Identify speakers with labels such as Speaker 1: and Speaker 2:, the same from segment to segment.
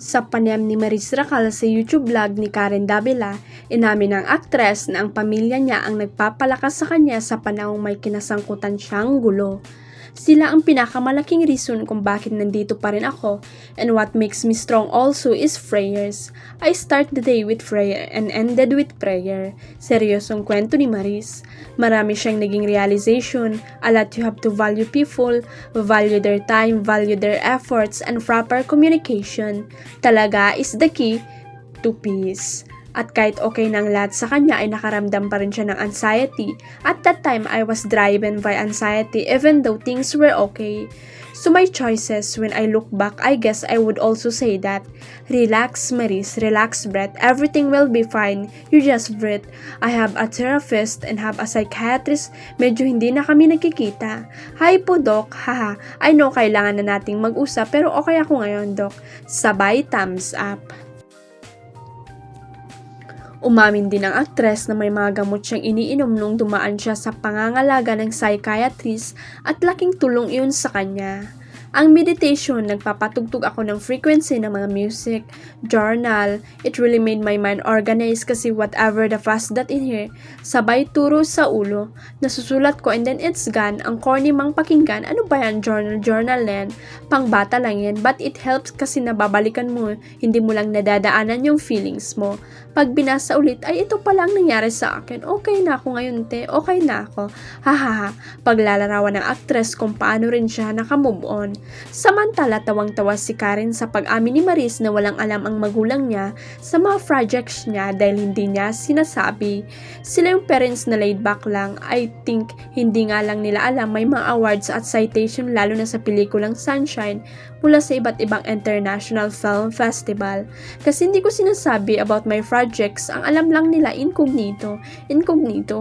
Speaker 1: Sa panayam ni Maris Racal sa YouTube vlog ni Karen Davila, inamin ng aktres na ang pamilya niya ang nagpapalakas sa kanya sa panahong may kinasangkutan siyang gulo. Sila ang pinakamalaking reason kung bakit nandito pa rin ako, and what makes me strong also is prayers. I start the day with prayer and ended with prayer. Seryosong kwento ni Maris. Marami siyang naging realization, a lot you have to value people, value their time, value their efforts, and proper communication. Talaga is the key to peace. At kahit okay ng lahat sa kanya ay nakaramdam pa rin siya ng anxiety. At that time, I was driven by anxiety even though things were okay. So my choices, when I look back, I guess I would also say that, relax Maris, relax breath, everything will be fine, you just breathe. I have a therapist and have a psychiatrist, medyo hindi na kami nagkikita. Hi po Doc, haha, I know kailangan na nating mag-usap pero okay ako ngayon Doc. Sabay thumbs up. Umamin din ang aktres na may mga gamot siyang iniinom nung dumaan siya sa pangangalaga ng psychiatrist at laking tulong iyon sa kanya. Ang meditation, nagpapatugtog ako ng frequency ng mga music, journal. It really made my mind organized kasi whatever the fast that in here, sabay turo sa ulo. Nasusulat ko and then it's gone. Ang corny mang pakinggan, ano ba yan? Journal yan. Pang bata lang yan. But it helps kasi nababalikan mo, hindi mo lang nadadaanan yung feelings mo. Pag binasa ulit, ay ito pala ang nangyari sa akin. Okay na ako ngayon te, okay na ako. Hahaha, paglalarawan ng aktres kung paano rin siya nakamove on. Samantala, tawang-tawa si Karen sa pag-amin ni Maris na walang alam ang magulang niya sa mga projects niya dahil hindi niya sinasabi. Sila yung parents na laid back lang. I think hindi nga lang nila alam may mga awards at citation lalo na sa pelikulang Sunshine mula sa iba't ibang international film festival. Kasi hindi ko sinasabi about my projects, ang alam lang nila incognito,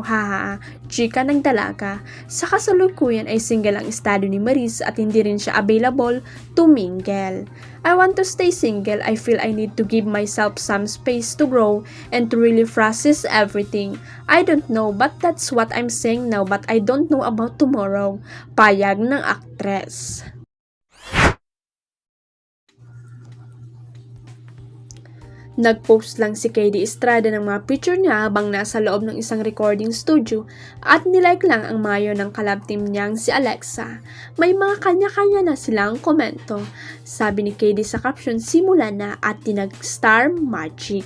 Speaker 1: haha, chika ng dalaga. Sa kasalukuyan ay single ang estado ni Maris at hindi rin siya available to mingle. I want to stay single. I feel I need to give myself some space to grow and to really process everything. I don't know, but that's what I'm saying now, but I don't know about tomorrow. Payag ng aktres. Nag-post lang si KD Estrada ng mga picture niya habang nasa loob ng isang recording studio at nilike lang ang mayo ng collab team niyang si Alexa. May mga kanya-kanya na silang komento. Sabi ni KD sa caption, simula na at tinag-star magic.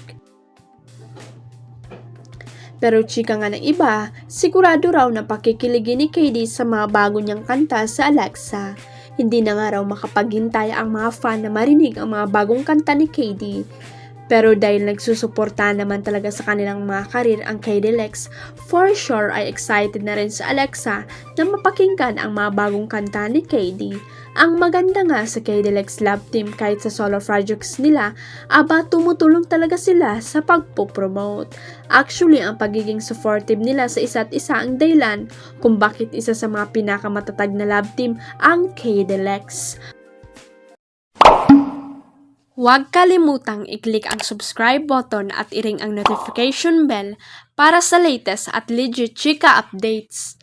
Speaker 1: Pero chika nga ng iba, sigurado raw na pakikiligin ni KD sa mga bago niyang kanta sa Alexa. Hindi na nga raw makapaghintay ang mga fan na marinig ang mga bagong kanta ni KD. Pero dahil nagsusuporta naman talaga sa kanilang mga karir ang KD Lex, for sure ay excited na rin sa Alexa na mapakinggan ang mga bagong kanta ni KD. Ang maganda nga sa KD Lex love team kahit sa solo projects nila, tumutulong talaga sila sa pagpo-promote. Actually, ang pagiging supportive nila sa isa't isa ang dahilan kung bakit isa sa mga pinakamatatag na love team ang KD Lex. Huwag kalimutang i-click ang subscribe button at i-ring ang notification bell para sa latest at legit chika updates.